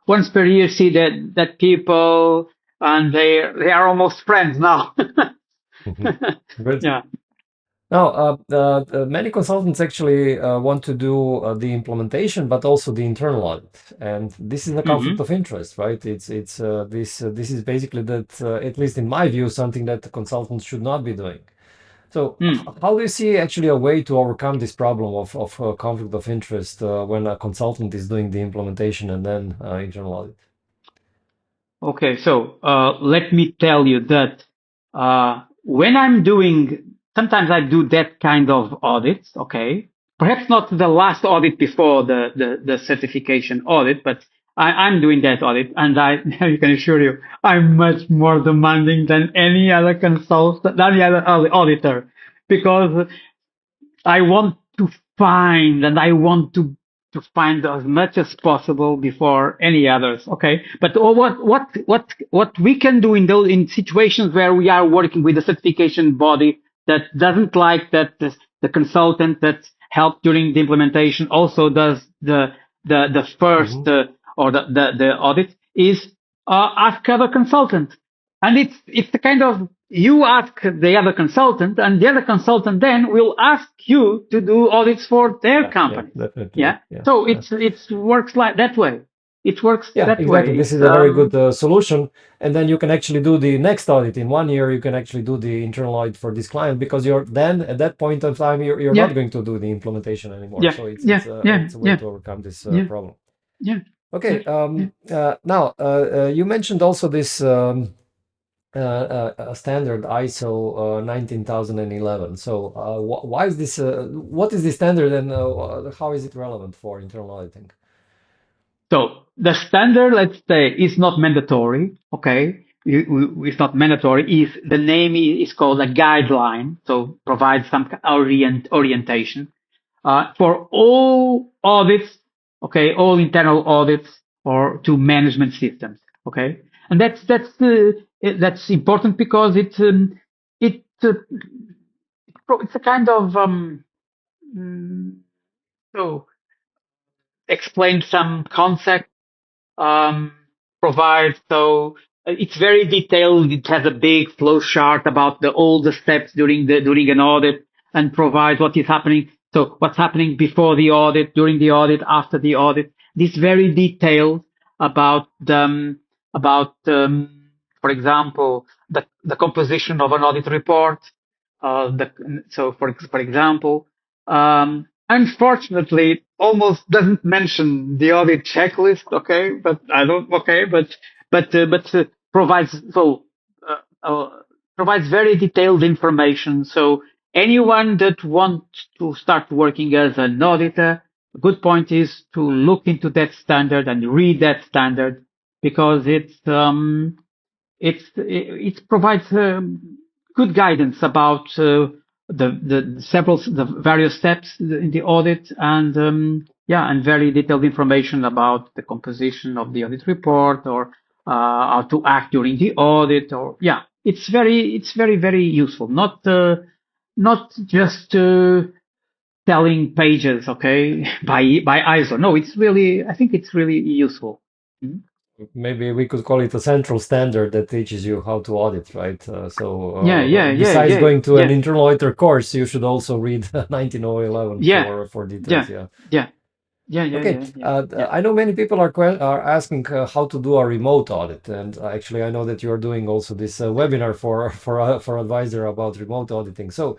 once per year see that people and they are almost friends now. Mhm. Good. Yeah. Now, many consultants actually want to do the implementation, but also the internal audit, and this is a conflict Hmm. of interest, right? This is basically that, at least in my view, something that the consultants should not be doing. So, Mm. how do you see actually a way to overcome this problem of conflict of interest when a consultant is doing the implementation and then internal audit? Okay, so let me tell you that when I'm doing, sometimes I do that kind of audits. Okay, perhaps not the last audit before the certification audit, but I'm doing that audit, and I can assure you, I'm much more demanding than any other consultant, than any other auditor, because I want to find and I want to find as much as possible before any others. Okay. But what we can do in those, in situations where we are working with a certification body that doesn't like that the consultant that helped during the implementation also does the first Hmm. or the audit is ask other consultant. And it's the kind of you ask the other consultant, and the other consultant then will ask you to do audits for their Yeah, yeah, companies. definitely. Yeah. Yeah, So yeah. it works like that way. It works Yeah, that exactly. way. This It's is a very good solution. And then you can actually do the next audit in 1 year. You can actually do the internal audit for this client because you're then at that point of time you're not yeah, going to do the implementation anymore. yeah, So yeah, yeah, it's a way yeah, to overcome this yeah, problem. yeah, yeah, Okay. yeah. Now you mentioned also this standard ISO 19011. So why is this? What is the standard and how is it relevant for internal auditing? So the standard, let's say, is not mandatory. Okay, it's not mandatory. Is the name is called a guideline, so provides some orientation for all audits. Okay, all internal audits or to management systems. Okay, and that's important because it's a kind of mm, so explain some concept um, provides. So it's very detailed. It has a big flow chart about all the steps during an audit and provides what is happening. So what's happening before the audit, during the audit, after the audit. This very detailed about for example, the composition of an audit report. So for example, unfortunately, it almost doesn't mention the audit checklist. Okay, but I don't. Okay, but provides uh, uh, provides very detailed information. So anyone that wants to start working as an auditor, a good point is to look into that standard and read that standard because it provides. good guidance about the various steps in the audit, and and very detailed information about the composition of the audit report, or how to act during the audit, or it's very useful. Not just telling pages, okay, by ISO. No, I think it's really useful. Mhm. Maybe we could call it a central standard that teaches you how to audit, right? Yeah, Besides going to an yeah, internal auditor course, you should also read 19011 yeah, for details. yeah, Yeah. yeah, Okay. yeah. I know many people are asking how to do a remote audit, and actually, I know that you are doing also this webinar for Advisera about remote auditing. So,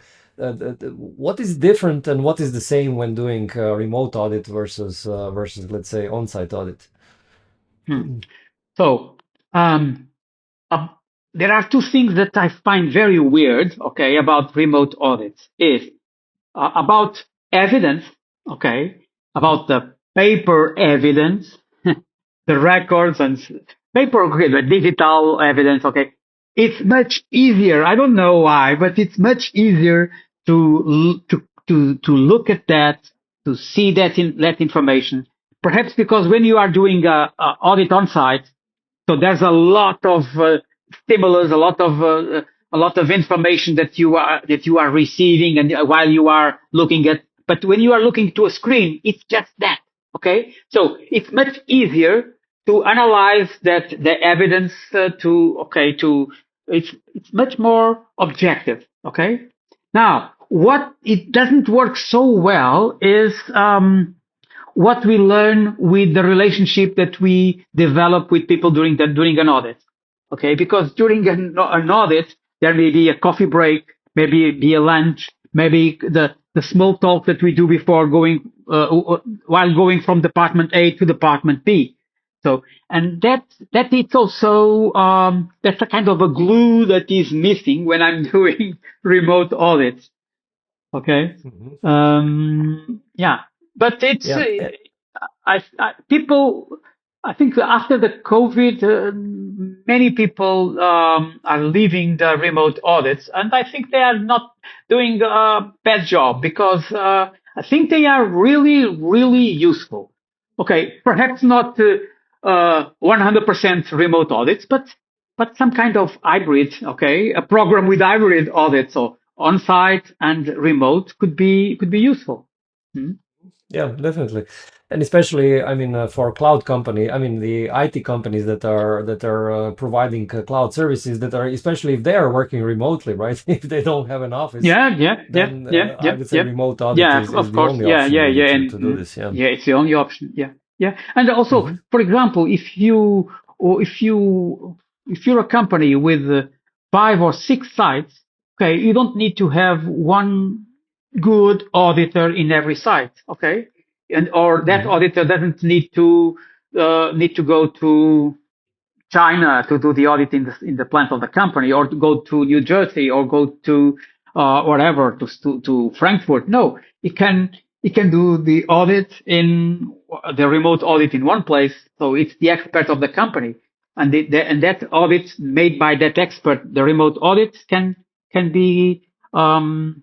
what is different and what is the same when doing remote audit versus let's say on-site audit? Hmm. So, um, uh, there are two things that I find very weird, okay, about remote audits. Is about evidence, okay, Mhm. about the paper evidence, the records and paper, okay, the digital evidence, okay. It's much easier. I don't know why, but it's much easier to look at that, to see that information. Perhaps because when you are doing a audit on site, so there's a lot of stimulus, a lot of information that you are receiving, and while you are looking at. But when you are looking to a screen, it's just that. Okay, so it's much easier to analyze that the evidence to it's much more objective. Okay, now what it doesn't work so well is what we learn with the relationship that we develop with people during an audit. Okay, because during an audit, there may be a coffee break, maybe be a lunch, maybe the small talk that we do before going while going from department A to department B. So, and that it's also that's a kind of a glue that is missing when I'm doing remote audits. Okay. Mhm. Yeah, but it's Yeah. people. I think after the COVID, many people are leaving the remote audits, and I think they are not doing a bad job, because I think they are really useful. Okay, perhaps not 100% remote audits, but some kind of hybrid. Okay, a program with hybrid audits, or on-site and remote, could be useful. Hmm? Yeah, definitely. And especially, I mean, for cloud company, I mean, the IT companies that are providing cloud services that are, especially if they are working remotely, right? If they don't have an office, then I would say Yeah. remote audit Yeah, is of the course. only option really Yeah, to and do this. Yeah. yeah, it's the only option. Yeah, yeah. And also, Hmm. for example, if you're a company with 5 or 6 sites, okay, you don't need to have one good auditor in every site, okay, and or that Hmm. auditor doesn't need to go to China to do the audit in the plant of the company, or to go to New Jersey, or go to whatever, to Frankfurt. No, it can do the audit in the remote audit in one place. So it's the expert of the company, and and that audit made by that expert, the remote audit can be um,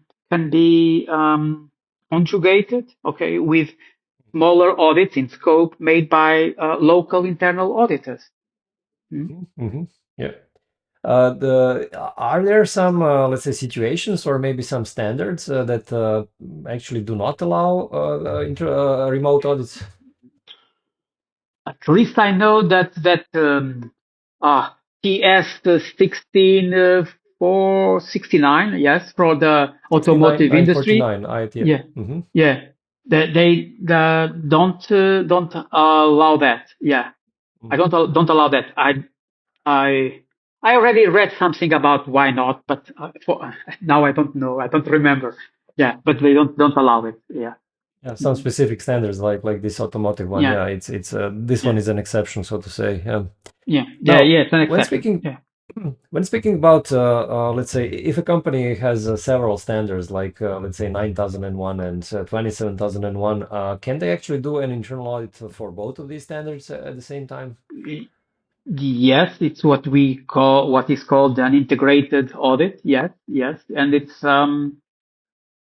conjugated, okay, with smaller audits in scope made by local internal auditors. Mm. Hmm. Yeah. Are there some, let's say, situations or maybe some standards that actually do not allow remote audits? At least I know that TS 16469, yes, for the 69 automotive and industry. 49, I, yeah. Yeah, Hmm. yeah. They don't allow that. Yeah, I Hmm. don't allow that. I I already read something about why not, but now I don't know. I don't remember. Yeah, but they don't allow it. Yeah. Yeah, some Mhm. specific standards like this automotive one. Yeah, Yeah, it's this one yeah, is an exception, so to say. Yeah. yeah. Now, It's an when exception. speaking Yeah. when speaking about let's say if a company has several standards like let's say 9001 and 27001, can they actually do an internal audit for both of these standards at the same time? Yes, it's what is called an integrated audit. Yes, yes, and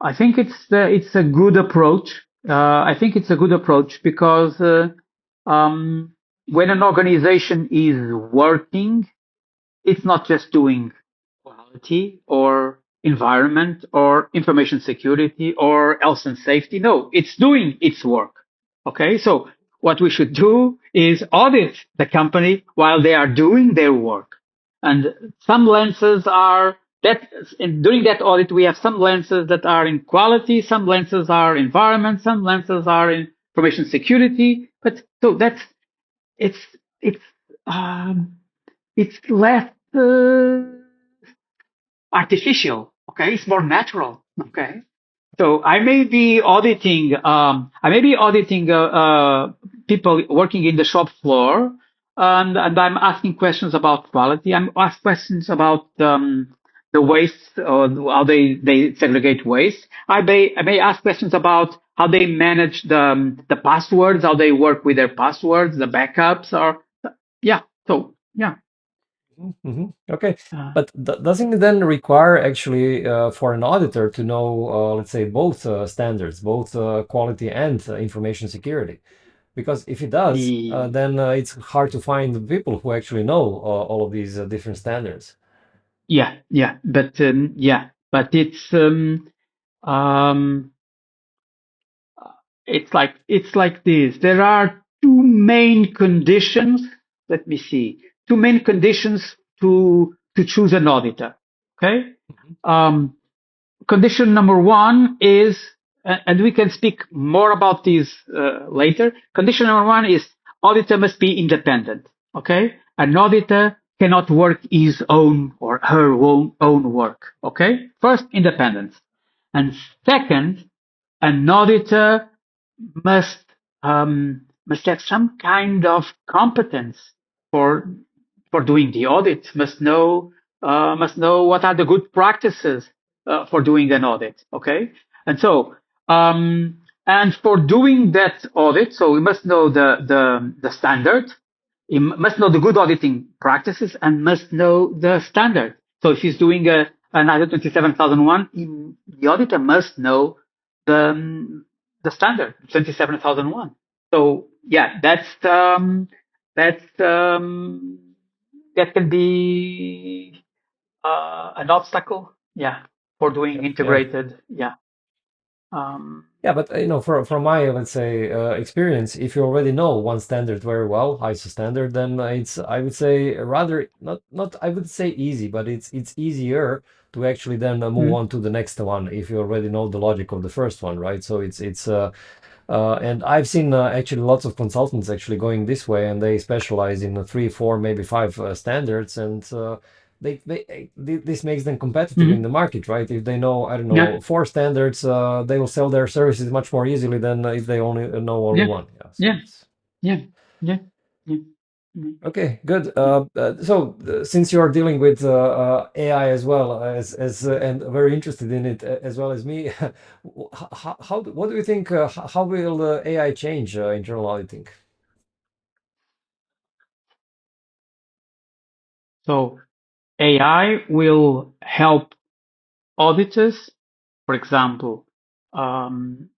I think it's a good approach. I think it's a good approach because um, when an organization is working, it's not just doing quality or environment or information security or health and safety. No, it's doing its work. Okay, so what we should do is audit the company while they are doing their work. And some lenses are that during that audit, we have some lenses that are in quality, some lenses are environment, some lenses are in information security. But so that's it's it's um, it's less artificial. Okay, it's more natural. Okay, so I may be auditing people working in the shop floor, and I'm asking questions about quality. I'm ask questions about the waste or how they segregate waste. I may ask questions about how they manage the passwords, how they work with their passwords, the backups, or yeah. So yeah. Okay, Uh, but doesn't it then require actually for an auditor to know, let's say, both standards, both quality and information security? Because if it does, the then it's hard to find people who actually know all of these different standards. but um, it's like this. There are two main conditions. Let me see. Two main conditions to choose an auditor. Okay. Mhm. Um, Condition number one is, and we can speak more about this later. Condition number one is auditor must be independent. Okay, an auditor cannot work his own or her own work. Okay, first independence, and second, an auditor must must have some kind of competence for doing the audit. Must know what are the good practices for doing an audit. Okay, and so and for doing that audit, so we must know the standard. He must know the good auditing practices and must know the standard. So if he's doing an ISO 27001, the auditor must know the the standard 27001. So yeah, that's that can be an obstacle. Yeah, for doing Yeah. integrated. Yeah. Um, Yeah, but from my, let's say, experience, if you already know one standard very well, ISO standard, then it's, I would say, rather not I would say easy, but it's easier to actually then move mm, on to the next one if you already know the logic of the first one, right? So it's and I've seen actually lots of consultants actually going this way, and they specialize in three, four, maybe five standards, and this makes them competitive in mm, the market, right? If they know, I don't yeah, know, four standards, they will sell their services much more easily than if they only know only yeah, one. Yeah, so yeah, it's yeah, yeah, yeah. Mm. okay, good. Since you're dealing with AI as well as and very interested in it as well as me, what do you think? How will AI change internal auditing? So AI will help auditors, for example, um,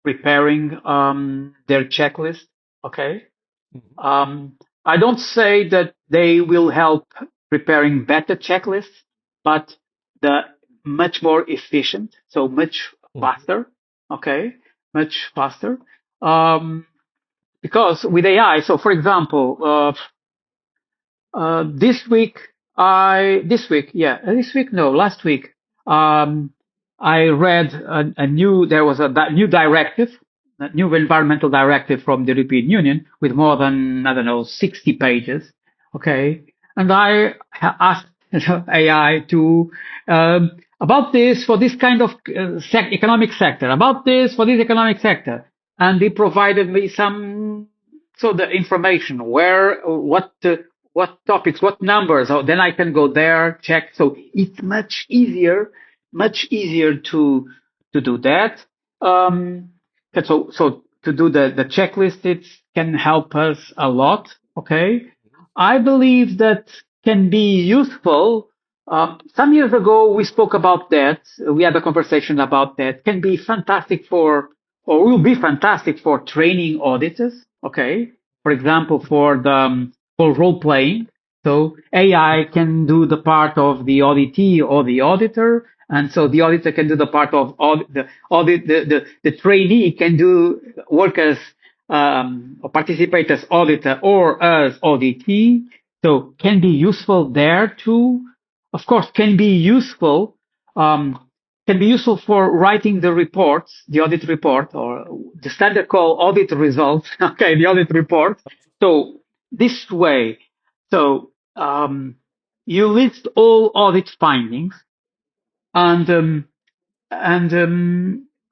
preparing their checklist. Okay. Mhm. Um, I don't say that they will help preparing better checklists, but the much more efficient, so much Mhm. faster. Okay, much faster. Um, because with AI, so for example, this week, no, last week, um, I read there was a new directive, a new environmental directive from the European Union with more than, I don't know, 60 pages. Okay. And I asked AI to, about this for this kind of economic sector, about this for this economic sector. And they provided me so the information where, what topics, what numbers. Oh, then I can go there, check. So it's much easier to do that. And so to do the checklist, it can help us a lot. Okay. I believe that can be useful. Some years ago, we spoke about that. We had a conversation about that. Can be fantastic for, or will be fantastic for training auditors. Okay, for example, for role playing. So AI can do the part of the auditee or the auditor, and so the auditor can do the part of the audit. The trainee can do work as or participate as auditor or as auditee. So can be useful there too. Of course, um, can be useful for writing the reports, the audit report, or the standard call audit results. Okay, the audit report. So this way, so you list all audit findings and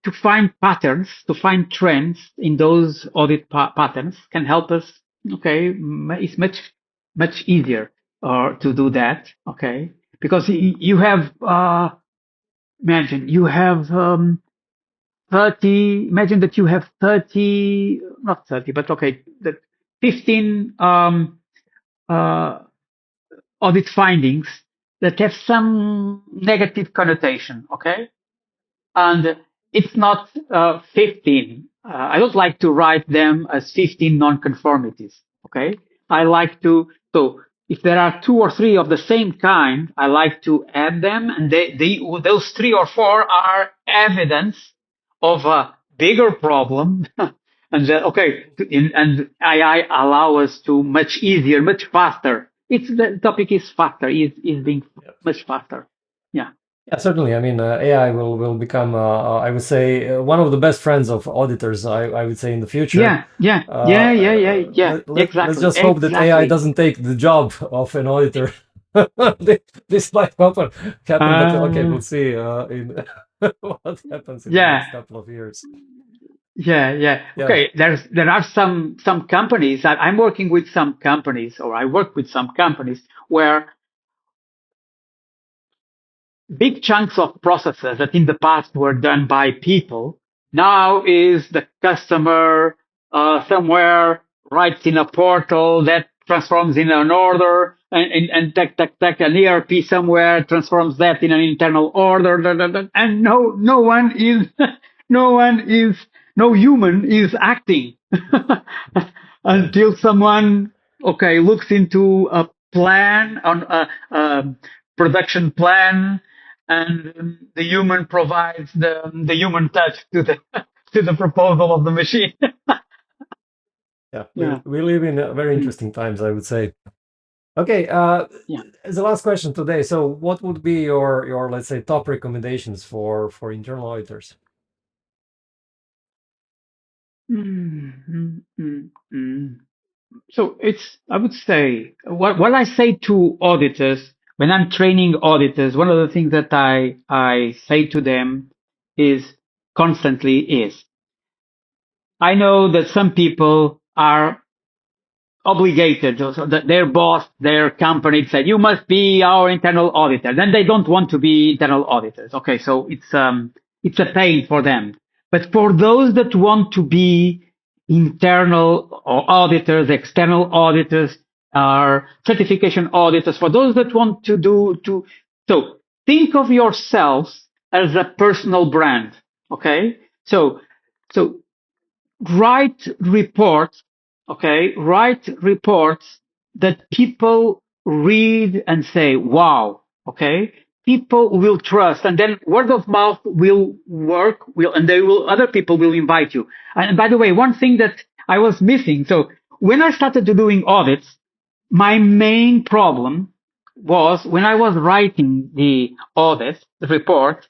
to find patterns, to find trends in those audit patterns can help us. Okay, it's much easier to do that. Okay, because you have imagine you have 30. Imagine that you have 30, not 30, but okay, that 15 uh, audit findings that have some negative connotation. Okay, and it's not 15. I don't like to write them as 15 non-conformities. Okay, I like to, so if there are two or three of the same kind, I like to add them, and those three or four are evidence of a bigger problem. And okay, and AI allow us to much easier, much faster. It's the topic is faster, is being much faster. Yeah. Yeah, certainly. I mean, AI will become, I would say, one of the best friends of auditors. I would say in the future. Let's Exactly, just hope that AI exactly. doesn't take the job of an auditor. This might happen, but okay, Uh, we'll see in what happens in the yeah, next couple of years. yeah. Yeah. Okay, there are some companies that I'm working with some companies, or I work with some companies where big chunks of processes that in the past were done by people now is the customer somewhere writes in a portal that transforms in an order and an ERP somewhere transforms that in an internal order and no one is no one is no human is acting Yeah. until someone looks into a plan on a production plan and the human provides the human touch to the to the proposal of the machine. Yeah, Yeah. we live in very Mm. interesting times, I would say. Okay, Yeah. as the last question today, so what would be your let's say top recommendations for internal auditors? Mm, mm, mm, mm. So it's, I would say, what I say to auditors when I'm training auditors, one of the things that I say to them is constantly is, I know that some people are obligated, so that their boss, their company said, you must be our internal auditor. Then they don't want to be internal auditors. Okay, so it's a pain for them. But for those that want to be internal or auditors, external auditors, or certification auditors, for those that want to so think of yourselves as a personal brand. Okay, so write reports, write reports that people read and say, wow, okay? People will trust, and then word of mouth will work, and other people will invite you. And by the way, one thing that I was missing, so when I started doing audits, my main problem was when I was writing the audit, the report,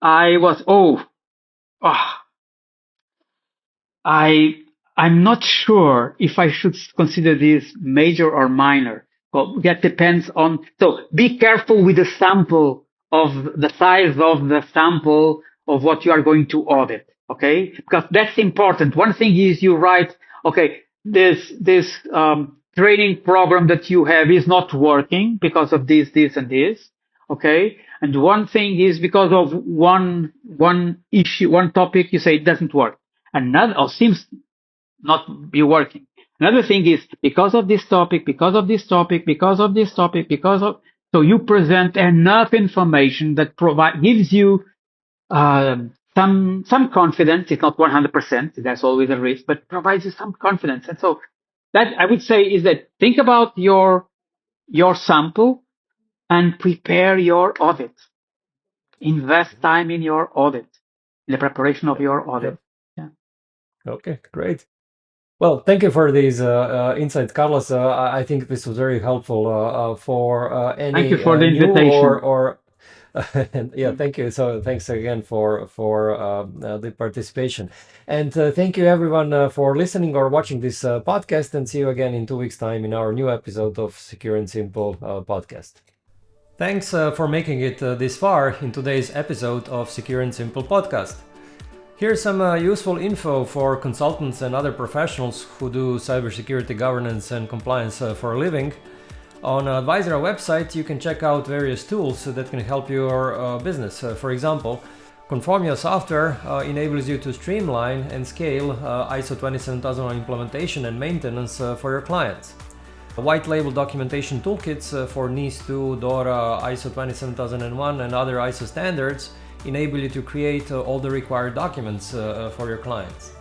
I was, oh I I'm not sure if I should consider this major or minor. Well, that depends on. So be careful with the sample of the size of the sample of what you are going to audit. Okay, because that's important. One thing is you write, okay, this training program that you have is not working because of this, and this. Okay, and one thing is because of one issue, one topic, you say it doesn't work, another or seems not be working. Another thing is because of this topic, because of this topic, because of this topic, so you present enough information that gives you some confidence. It's not 100%. That's always a risk, but provides you some confidence. And so that I would say is that think about your sample and prepare your audit. Invest time in your audit, in the preparation of your audit. Yeah. Okay, great. Well, thank you for these insights, Carlos. I think this was very helpful for any Thank you for the new invitation. or yeah, thank you. So thanks again for the participation, and thank you everyone for listening or watching this podcast. And see you again in 2 weeks' time in our new episode of Secure and Simple podcast. Thanks for making it this far in today's episode of Secure and Simple podcast. Here's some useful info for consultants and other professionals who do cybersecurity governance and compliance for a living. On Advisera website, you can check out various tools that can help your business. For example, Conformia software enables you to streamline and scale ISO 27001 implementation and maintenance for your clients. White label documentation toolkits for NIS2, DORA, ISO 27001 and other ISO standards enable you to create all the required documents for your clients.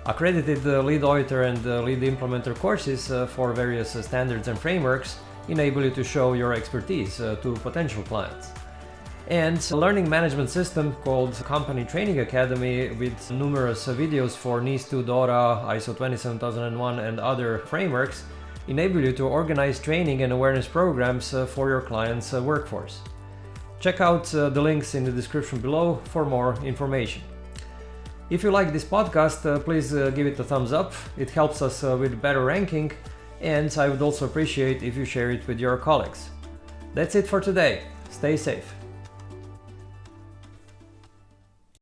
Accredited lead auditor and lead implementer courses for various standards and frameworks enable you to show your expertise to potential clients. And a learning management system called Company Training Academy with numerous videos for NIS2, DORA, ISO 27001 and other frameworks enable you to organize training and awareness programs for your clients' workforce. Check out the links in the description below for more information. If you like this podcast, please give it a thumbs up. It helps us with better ranking, and I would also appreciate if you share it with your colleagues. That's it for today. Stay safe.